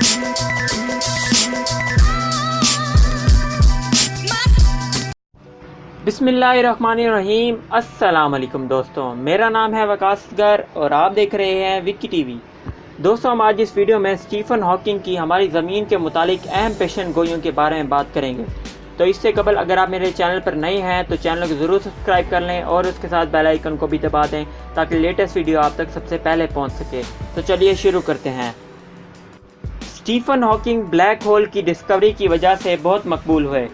बिस्मिल्लाहिर्रहमानिर्रहीम। अस्सलाम वालेकुम दोस्तों, मेरा नाम है वकास असगर और आप देख रहे हैं विकी टीवी। दोस्तों, हम आज इस वीडियो में स्टीफन हॉकिंग की हमारी ज़मीन के मुतालिक अहम पेशन गोइयों के बारे में बात करेंगे। तो इससे कबल अगर आप मेरे चैनल पर नए हैं तो चैनल को ज़रूर सब्सक्राइब कर लें और उसके साथ बेल आइकन को भी दबा दें ताकि लेटेस्ट वीडियो आप तक सबसे पहले पहुँच सके। तो चलिए शुरू करते हैं। स्टीफन हॉकिंग ब्लैक होल की डिस्कवरी की वजह से बहुत मकबूल हुए।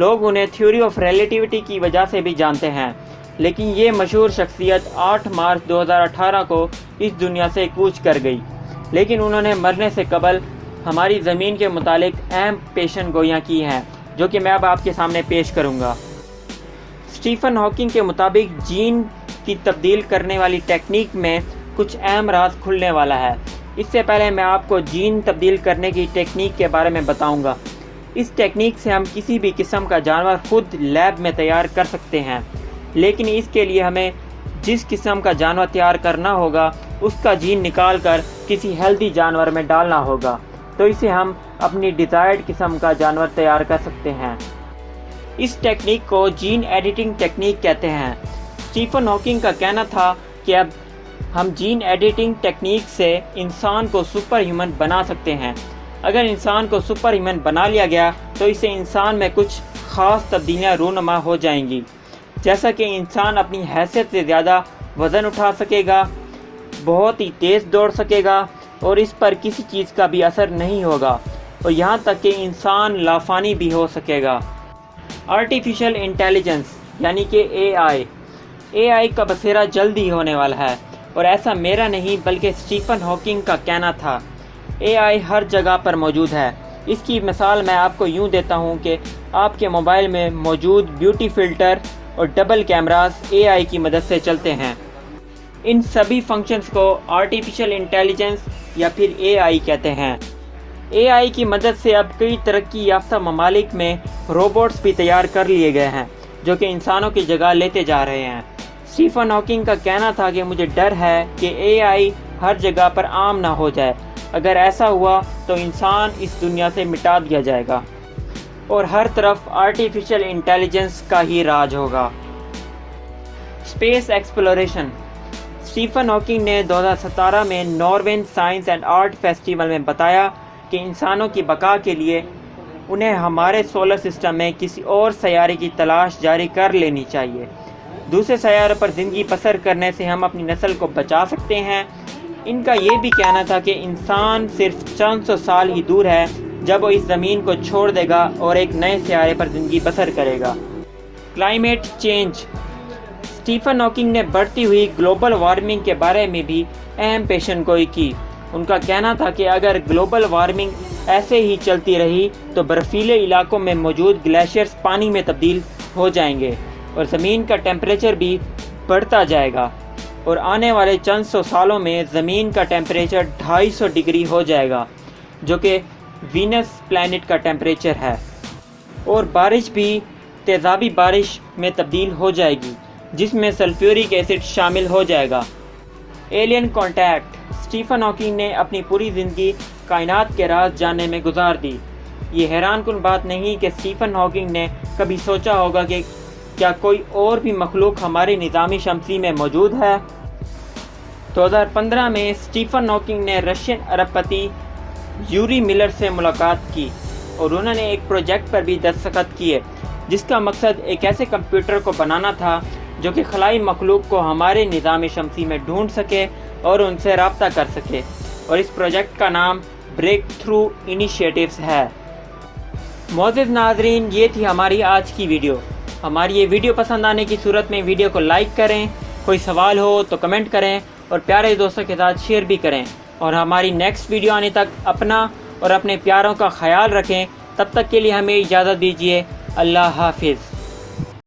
लोग उन्हें थ्योरी ऑफ रिलेटिविटी की वजह से भी जानते हैं, लेकिन ये मशहूर शख्सियत 8 मार्च 2018 को इस दुनिया से कूच कर गई। लेकिन उन्होंने मरने से कबल हमारी ज़मीन के मुतालिक अहम पेशन गोइयाँ की हैं, जो कि मैं अब आपके सामने पेश करूँगा। स्टीफन हॉकिंग के मुताबिक जीन की तब्दील करने वाली टेक्निक में कुछ अहम राज खुलने वाला है। इससे पहले मैं आपको जीन तब्दील करने की टेक्निक के बारे में बताऊँगा। इस टेक्निक से हम किसी भी किस्म का जानवर खुद लैब में तैयार कर सकते हैं, लेकिन इसके लिए हमें जिस किस्म का जानवर तैयार करना होगा उसका जीन निकाल कर किसी हेल्दी जानवर में डालना होगा, तो इसे हम अपनी डिज़ायर्ड किस्म का जानवर तैयार कर सकते हैं। इस टेक्निक को जीन एडिटिंग टेक्निक कहते हैं। स्टीफन हॉकिंग का कहना था कि अब हम जीन एडिटिंग टेक्निक से इंसान को सुपर ह्यूमन बना सकते हैं। अगर इंसान को सुपर ह्यूमन बना लिया गया तो इससे इंसान में कुछ ख़ास तब्दीलियाँ रूनुमा हो जाएंगी, जैसा कि इंसान अपनी हैसियत से ज़्यादा वज़न उठा सकेगा, बहुत ही तेज़ दौड़ सकेगा और इस पर किसी चीज़ का भी असर नहीं होगा, और यहाँ तक कि इंसान लाफानी भी हो सकेगा। आर्टिफिशियल इंटेलिजेंस यानी कि AI का बसेरा जल्द ही होने वाला है, और ऐसा मेरा नहीं बल्कि स्टीफन हॉकिंग का कहना था। AI हर जगह पर मौजूद है। इसकी मिसाल मैं आपको यूँ देता हूँ कि आपके मोबाइल में मौजूद ब्यूटी फ़िल्टर और डबल कैमरास AI की मदद से चलते हैं। इन सभी फंक्शंस को आर्टिफिशियल इंटेलिजेंस या फिर AI कहते हैं। AI की मदद से अब कई तरक्की याफ्ता ममालिक में रोबोट्स भी तैयार कर लिए गए हैं, जो कि इंसानों की जगह लेते जा रहे हैं। स्टीफन हॉकिंग का कहना था कि मुझे डर है कि AI हर जगह पर आम ना हो जाए। अगर ऐसा हुआ तो इंसान इस दुनिया से मिटा दिया जाएगा और हर तरफ आर्टिफिशियल इंटेलिजेंस का ही राज होगा। Space exploration. स्टीफन हॉकिंग ने 2017 में नॉर्वेन साइंस एंड आर्ट फेस्टिवल में बताया कि इंसानों की बका के लिए उन्हें हमारे सोलर सिस्टम में किसी और सैयारे की तलाश जारी कर लेनी चाहिए। दूसरे सैयारे पर ज़िंदगी बसर करने से हम अपनी नस्ल को बचा सकते हैं। इनका ये भी कहना था कि इंसान सिर्फ चंद सौ साल ही दूर है जब वो इस ज़मीन को छोड़ देगा और एक नए सियारे पर ज़िंदगी बसर करेगा। Climate change. स्टीफन हॉकिंग ने बढ़ती हुई ग्लोबल वार्मिंग के बारे में भी अहम पेशन गोई की। उनका कहना था कि अगर ग्लोबल वार्मिंग ऐसे ही चलती रही तो बर्फीले इलाकों में मौजूद ग्लेशियर्स पानी में तब्दील हो जाएंगे और ज़मीन का टेम्परेचर भी बढ़ता जाएगा, और आने वाले चंद सौ सालों में ज़मीन का टेम्परेचर 250 डिग्री हो जाएगा, जो कि वीनस प्लैनेट का टेम्परेचर है, और बारिश भी तेज़ाबी बारिश में तब्दील हो जाएगी जिसमें सल्फ्यूरिक एसिड शामिल हो जाएगा। Alien contact. स्टीफन हॉकिंग ने अपनी पूरी ज़िंदगी कायनात के राज जानने में गुजार दी। ये हैरानकुन बात नहीं कि स्टीफन हॉकिंग ने कभी सोचा होगा कि क्या कोई और भी मखलूक हमारे निज़ामी शमसी में मौजूद है। 2015 में स्टीफन हॉकिंग ने रशियन अरबपति यूरी मिलर से मुलाकात की और उन्होंने एक प्रोजेक्ट पर भी दस्तखत किए, जिसका मकसद एक ऐसे कंप्यूटर को बनाना था जो कि खलाई मखलूक को हमारे निज़ामी शमसी में ढूंढ सके और उनसे रब्ता कर सके, और इस प्रोजेक्ट का नाम ब्रेक थ्रू इनिशिएटिव्स है। मोअज़्ज़िज़ नाज़रीन, ये थी हमारी आज की वीडियो। हमारी ये वीडियो पसंद आने की सूरत में वीडियो को लाइक करें, कोई सवाल हो तो कमेंट करें और प्यारे दोस्तों के साथ शेयर भी करें, और हमारी नेक्स्ट वीडियो आने तक अपना और अपने प्यारों का ख्याल रखें। तब तक के लिए हमें इजाज़त दीजिए। अल्लाह हाफिज़।